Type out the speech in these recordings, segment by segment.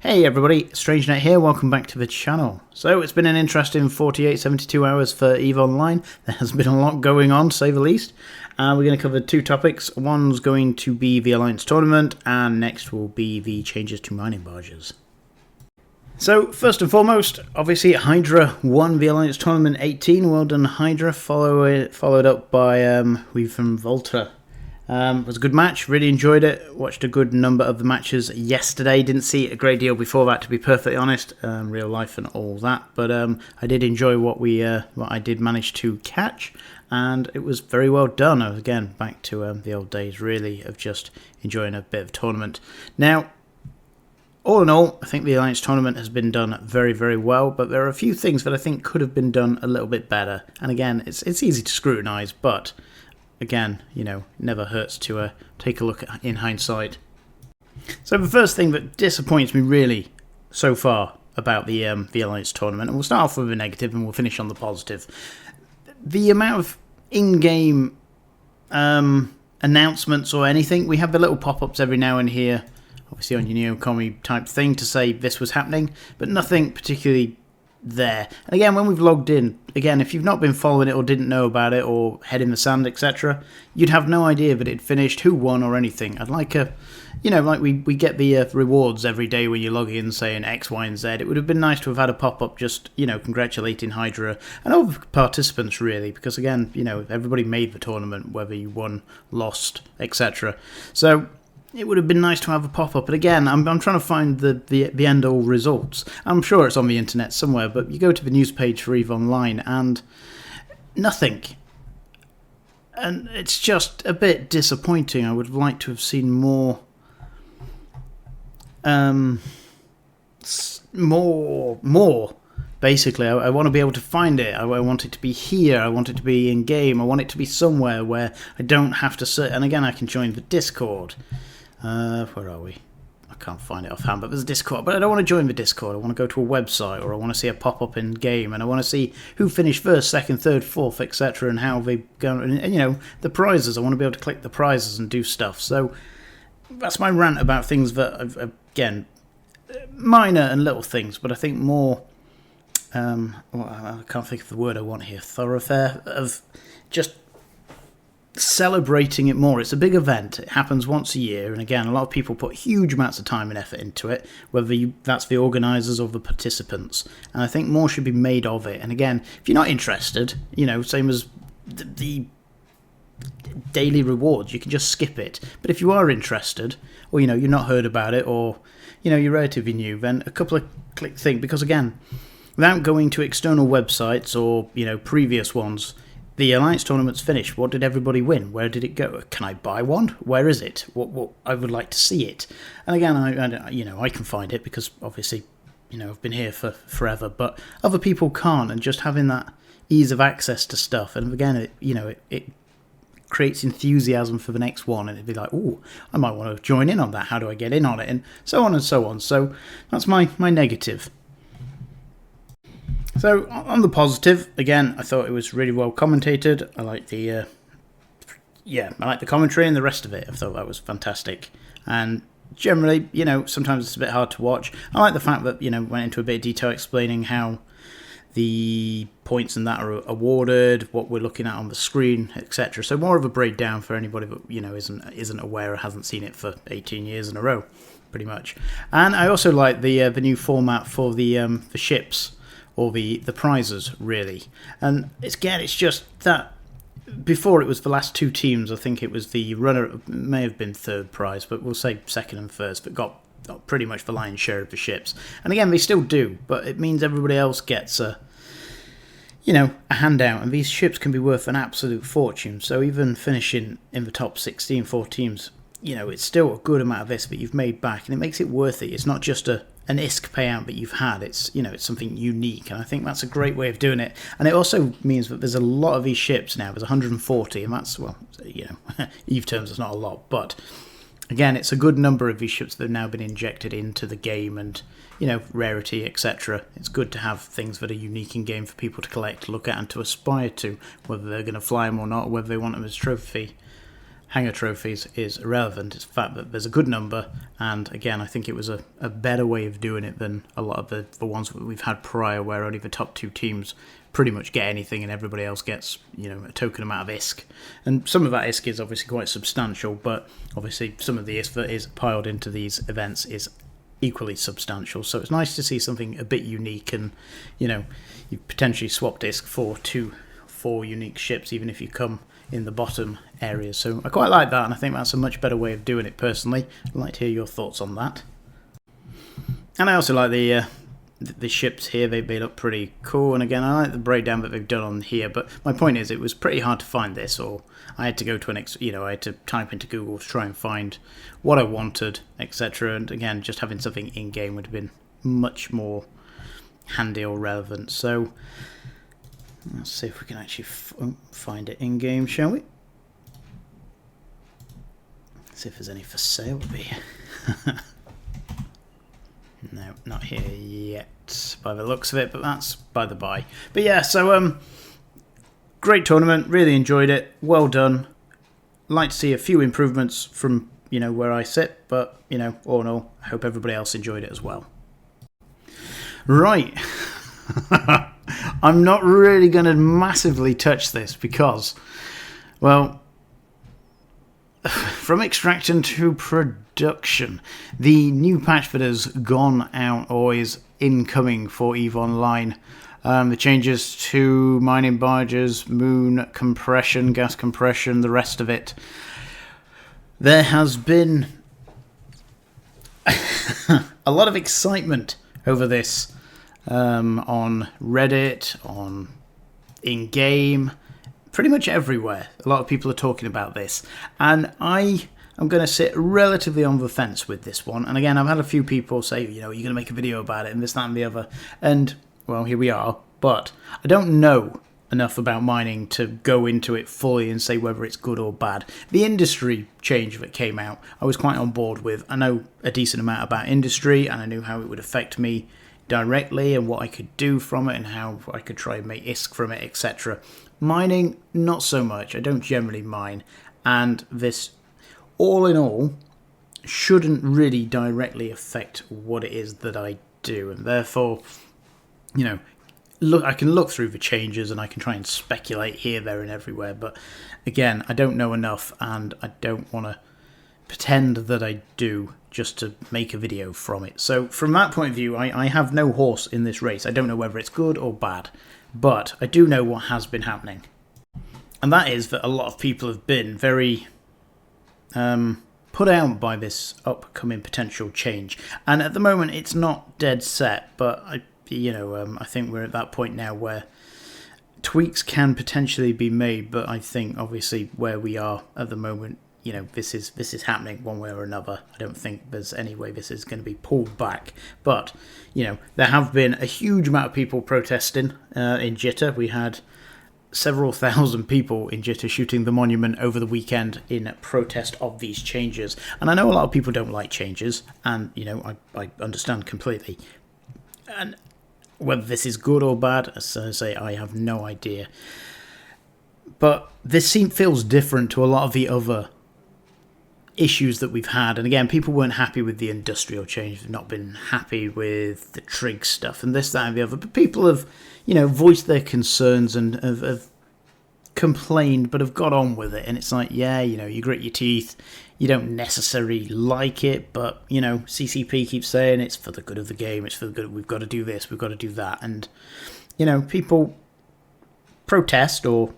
Hey everybody, StrangeNet here, welcome back to the channel. So it's been an interesting 48-72 hours for EVE Online. There has been a lot going on, to say the least. We're going to cover two topics. One's going to be the Alliance Tournament, and next will be the changes to mining barges. So first and foremost, obviously Hydra won the Alliance Tournament 18. Well done Hydra, followed up by we from Volta. It was a good match, really enjoyed it, watched a good number of the matches yesterday, didn't see a great deal before that to be perfectly honest, real life and all that, but I did enjoy what I did manage to catch, and it was very well done. Again, back to the old days really of just enjoying a bit of tournament. Now, all in all, I think the Alliance Tournament has been done very, very well, but there are a few things that I think could have been done a little bit better, and again, it's easy to scrutinise, but again, you know, never hurts to take a look in hindsight. So the first thing that disappoints me really so far about the Alliance Tournament, and we'll start off with the negative and we'll finish on the positive. The amount of in-game announcements or anything. We have the little pop-ups every now and here, obviously on your Neo Commie type thing to say this was happening, but nothing particularly there. And again, when we've logged in, again, if you've not been following it or didn't know about it or head in the sand, etc., you'd have no idea that it finished, who won or anything. I'd like like we get the rewards every day when you log in saying X, Y, and Z. It would have been nice to have had a pop-up just, congratulating Hydra and all the participants really, because again, everybody made the tournament, whether you won, lost, etc. So it would have been nice to have a pop-up, but again, I'm trying to find the end-all results. I'm sure it's on the internet somewhere, but you go to the news page for EVE Online and nothing. And it's just a bit disappointing. I would have liked to have seen more, basically. I want to be able to find it. I want it to be here. I want it to be in-game. I want it to be somewhere where I don't have to search. And again, I can join the Discord. Where are we? I can't find it offhand, but there's a Discord. But I don't want to join the Discord. I want to go to a website, or I want to see a pop-up in game, and I want to see who finished first, second, third, fourth, etc., and how they go. And the prizes. I want to be able to click the prizes and do stuff. So that's my rant about things that, again, minor and little things, but I think more. I can't think of the word I want here. Thoroughfare of just celebrating it more. It's a big event. It happens once a year, and again, a lot of people put huge amounts of time and effort into it, whether that's the organisers or the participants, and I think more should be made of it. And again, if you're not interested, same as the daily rewards, you can just skip it. But if you are interested, or you've not heard about it, or you're relatively new, then a couple of click thing, because again, without going to external websites or previous ones, the Alliance Tournament's finished. What did everybody win? Where did it go? Can I buy one? Where is it? What I would like to see it. And again, I can find it because obviously, I've been here for forever, but other people can't. And just having that ease of access to stuff, and again, it creates enthusiasm for the next one, and it'd be like, oh, I might want to join in on that. How do I get in on it? And so on and so on. So that's my negative. So, on the positive, again, I thought it was really well commentated. I like the commentary and the rest of it. I thought that was fantastic. And generally, sometimes it's a bit hard to watch. I like the fact that, went into a bit of detail explaining how the points and that are awarded, what we're looking at on the screen, etc. So more of a breakdown for anybody that, isn't aware or hasn't seen it for 18 years in a row, pretty much. And I also like the new format for the ships, or the prizes, really. And it's just that before it was the last two teams, I think it was the runner, it may have been third prize, but we'll say second and first, but got pretty much the lion's share of the ships. And again, they still do, but it means everybody else gets a handout, and these ships can be worth an absolute fortune. So even finishing in the top 16 for teams, it's still a good amount of this that you've made back, and it makes it worth it. It's not just an ISK payout that you've had. It's it's something unique, and I think that's a great way of doing it. And it also means that there's a lot of these ships now. There's 140, and that's, well, EVE terms, it's not a lot, but again, it's a good number of these ships that have now been injected into the game, and rarity, etc. It's good to have things that are unique in game for people to collect, look at, and to aspire to, whether they're going to fly them or not, or whether they want them as trophy hangar trophies is irrelevant. It's the fact that there's a good number, and again, I think it was a better way of doing it than a lot of the ones that we've had prior, where only the top 2 teams pretty much get anything and everybody else gets, you know, a token amount of ISK. And some of that ISK is obviously quite substantial, but obviously some of the ISK that is piled into these events is equally substantial. So it's nice to see something a bit unique, and, you know, you potentially swapped ISK for 4 unique ships, even if you come in the bottom areas. So I quite like that, and I think that's a much better way of doing it personally. I'd like to hear your thoughts on that. And I also like the ships here. They look pretty cool, and again, I like the breakdown that they've done on here, but my point is, it was pretty hard to find this, or I had to go to I had to type into Google to try and find what I wanted, etc. And again, just having something in-game would have been much more handy or relevant. So let's see if we can actually find it in-game, shall we? See if there's any for sale over here. No, not here yet, by the looks of it, but that's by the by. But yeah, so great tournament, really enjoyed it, well done. Like to see a few improvements from, you know, where I sit, but, you know, all in all, I hope everybody else enjoyed it as well. Right. I'm not really going to massively touch this because, well, from extraction to production, the new patch that has gone out or is incoming for EVE Online, the changes to mining barges, moon compression, gas compression, the rest of it. There has been a lot of excitement over this on Reddit, on in-game, pretty much everywhere. A lot of people are talking about this, and I am going to sit relatively on the fence with this one. And again, I've had a few people say, you know, you're going to make a video about it and this, that and the other, and well, here we are. But I don't know enough about mining to go into it fully and say whether it's good or bad. The industry change that came out, I was quite on board with. I know a decent amount about industry, and I knew how it would affect me directly and what I could do from it and how I could try and make ISK from it, etc. Mining, not so much. I don't generally mine, and this, all in all, shouldn't really directly affect what it is that I do, and therefore, you know, look, I can look through the changes and I can try and speculate here, there and everywhere, but again, I don't know enough, and I don't want to pretend that I do just to make a video from it. So from that point of view, I have no horse in this race. I don't know whether it's good or bad, but I do know what has been happening, and that is that a lot of people have been very put out by this upcoming potential change, and at the moment it's not dead set, but I think we're at that point now where tweaks can potentially be made, but I think obviously where we are at the moment, you know, this is happening one way or another. I don't think there's any way this is going to be pulled back. But, you know, there have been a huge amount of people protesting in Jita. We had several thousand people in Jita shooting the monument over the weekend in protest of these changes. And I know a lot of people don't like changes, and, you know, I understand completely. And whether this is good or bad, as I say, I have no idea. But this feels different to a lot of the other issues that we've had, and again, people weren't happy with the industrial change, they've not been happy with the trig stuff and this, that and the other, but people have, you know, voiced their concerns and have complained, but have got on with it. And it's like, yeah, you know, you grit your teeth, you don't necessarily like it, but, you know, CCP keeps saying it's for the good of the game, it's for the good, we've got to do this, we've got to do that, and, you know, people protest or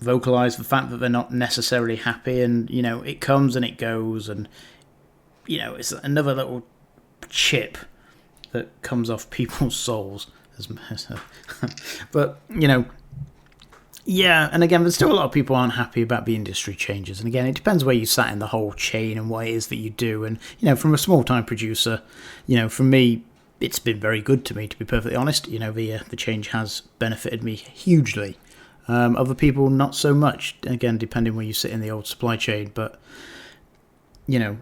vocalize the fact that they're not necessarily happy, and, you know, it comes and it goes, and, you know, it's another little chip that comes off people's souls. But, you know, yeah, and again, there's still a lot of people aren't happy about the industry changes, and again, it depends where you sat in the whole chain and what it is that you do, and, you know, from a small-time producer, you know, from me, it's been very good to me, to be perfectly honest. You know, the change has benefited me hugely. Other people, not so much, again, depending where you sit in the old supply chain, but, you know,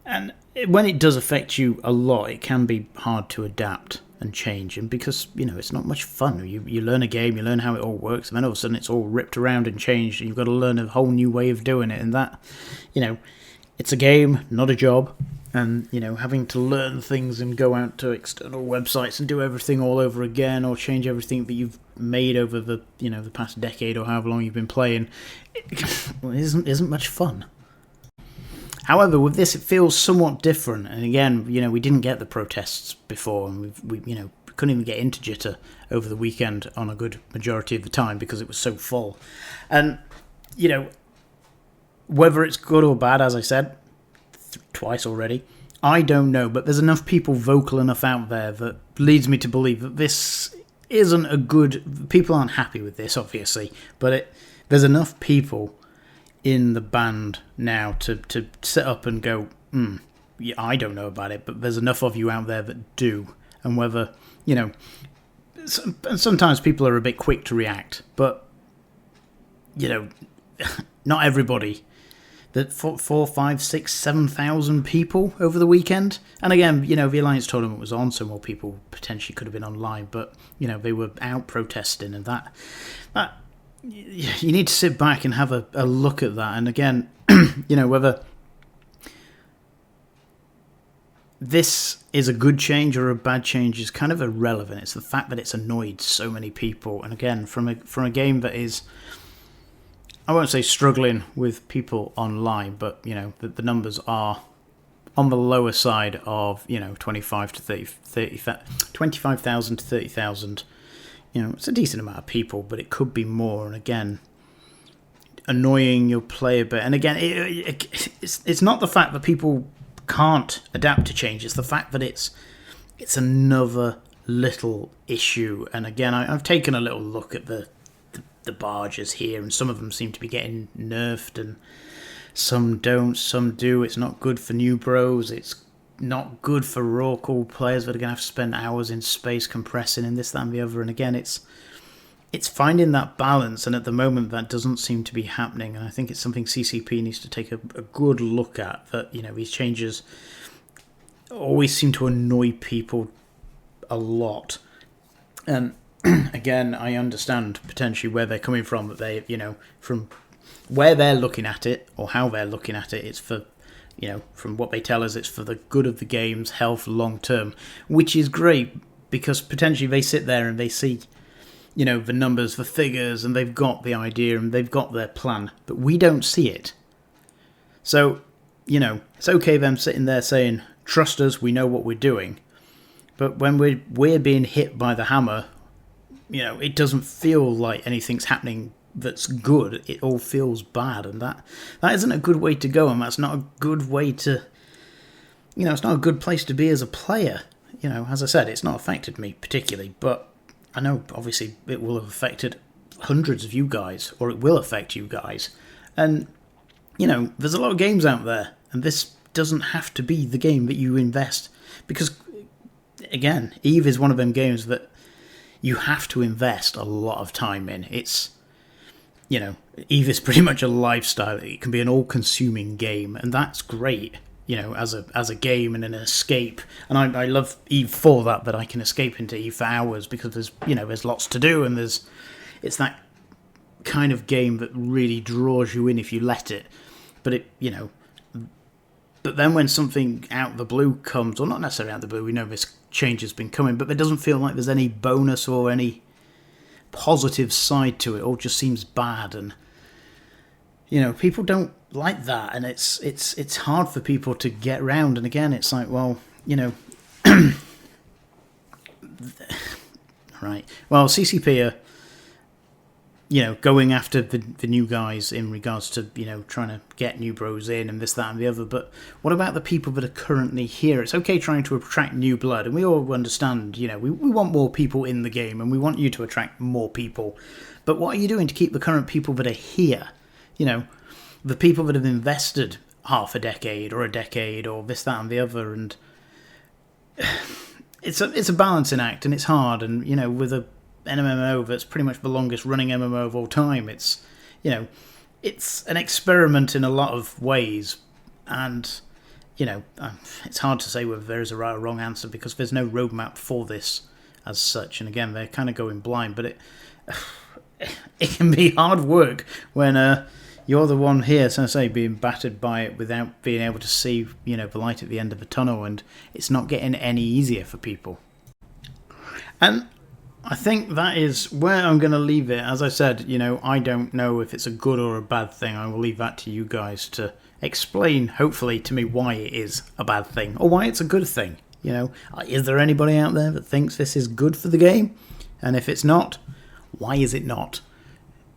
and when it does affect you a lot, it can be hard to adapt. and change, and because it's not much fun. You learn a game, you learn how it all works, and then all of a sudden it's all ripped around and changed, and you've got to learn a whole new way of doing it. And that, it's a game, not a job. And having to learn things and go out to external websites and do everything all over again, or change everything that you've made over the the past decade or however long you've been playing, it isn't much fun. However, with this, it feels somewhat different. And again, we didn't get the protests before, and we couldn't even get into Jita over the weekend on a good majority of the time because it was so full. And whether it's good or bad, as I said twice already, I don't know. But there's enough people vocal enough out there that leads me to believe that this isn't a good. People aren't happy with this, obviously, but there's enough people in the band now to sit up and go, yeah, I don't know about it, but there's enough of you out there that do. And whether, sometimes people are a bit quick to react, but, not everybody. That 4, 5, 6, 7,000 people over the weekend. And again, the Alliance tournament was on, so more people potentially could have been online, but, they were out protesting, and that you need to sit back and have a look at that. And again, whether this is a good change or a bad change is kind of irrelevant. It's the fact that it's annoyed so many people. And again, from a game that is, I won't say struggling with people online, but the numbers are on the lower side of 25,000 to 30,000. It's a decent amount of people, but it could be more. And again, annoying your player bit. And again, it's not the fact that people can't adapt to change. It's the fact that it's another little issue. And again, I've taken a little look at the barges here, and some of them seem to be getting nerfed, and some don't, some do. It's not good for new bros. It's not good for raw core players that are going to have to spend hours in space compressing and this, that, and the other. And again, it's finding that balance, and at the moment that doesn't seem to be happening. And I think it's something CCP needs to take a good look at. That these changes always seem to annoy people a lot. And again, I understand potentially where they're coming from. That they, from where they're looking at it or how they're looking at it, it's for, from what they tell us, it's for the good of the game's health long term, which is great because potentially they sit there and they see, the numbers, the figures, and they've got the idea and they've got their plan, but we don't see it. So, it's okay them sitting there saying, trust us, we know what we're doing. But when we're being hit by the hammer, it doesn't feel like anything's happening that's good. It all feels bad, and that isn't a good way to go, and that's not a good way to, it's not a good place to be as a player. As I said, it's not affected me particularly, but I know obviously it will have affected hundreds of you guys, or it will affect you guys. And, there's a lot of games out there, and this doesn't have to be the game that you invest, because, again, EVE is one of them games that you have to invest a lot of time in. It's, EVE is pretty much a lifestyle. It can be an all-consuming game, and that's great, as a game and an escape. And I love EVE for that I can escape into EVE for hours because there's lots to do, and it's that kind of game that really draws you in if you let it. But but then when something out of the blue comes, or not necessarily out of the blue, we know this change has been coming, but it doesn't feel like there's any bonus or any positive side to it. All just seems bad, and people don't like that, and it's hard for people to get around. And again, it's like, well, right, well, CCP are going after the new guys in regards to, trying to get new bros in and this, that, and the other. But what about the people that are currently here? It's okay trying to attract new blood, and we all understand, we want more people in the game, and we want you to attract more people. But what are you doing to keep the current people that are here? The people that have invested half a decade or this, that, and the other. And it's a balancing act, and it's hard. And, with an MMO that's pretty much the longest running MMO of all time, it's an experiment in a lot of ways, and it's hard to say whether there is a right or wrong answer because there's no roadmap for this as such. And again, they're kind of going blind, but it can be hard work when you're the one here, so I say, being battered by it without being able to see, the light at the end of the tunnel, and it's not getting any easier for people. And I think that is where I'm going to leave it. As I said, I don't know if it's a good or a bad thing. I will leave that to you guys to explain, hopefully, to me why it is a bad thing or why it's a good thing. Is there anybody out there that thinks this is good for the game? And if it's not, why is it not?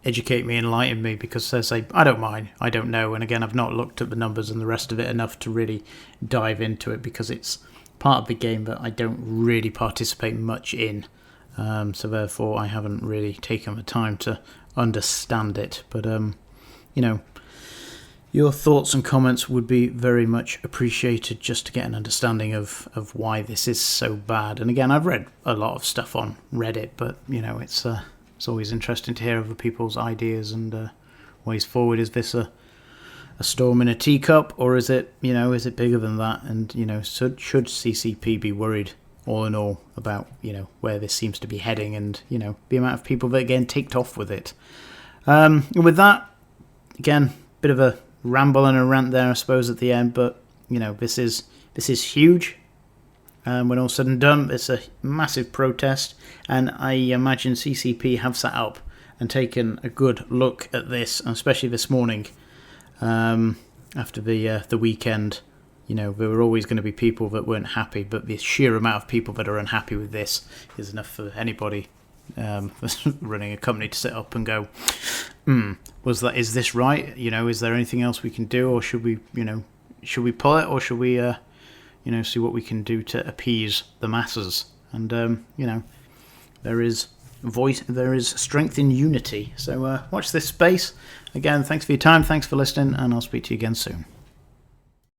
Educate me, enlighten me, because I say, I don't mind, I don't know. And again, I've not looked at the numbers and the rest of it enough to really dive into it, because it's part of the game that I don't really participate much in. So therefore, I haven't really taken the time to understand it. But, your thoughts and comments would be very much appreciated, just to get an understanding of why this is so bad. And again, I've read a lot of stuff on Reddit, but, it's always interesting to hear other people's ideas and ways forward. Is this a storm in a teacup, or is it, is it bigger than that? And, should CCP be worried, all in all, about, where this seems to be heading, and, the amount of people that are getting ticked off with it. And with that, again, bit of a ramble and a rant there, I suppose, at the end, but, this is huge. When all said and done, it's a massive protest, and I imagine CCP have sat up and taken a good look at this, especially this morning, after the weekend. There were always going to be people that weren't happy, but the sheer amount of people that are unhappy with this is enough for anybody running a company to sit up and go, is this right? Is there anything else we can do, or should we pull it, or should we see what we can do to appease the masses? And there is strength in unity. So watch this space. Again, thanks for your time, thanks for listening, and I'll speak to you again soon.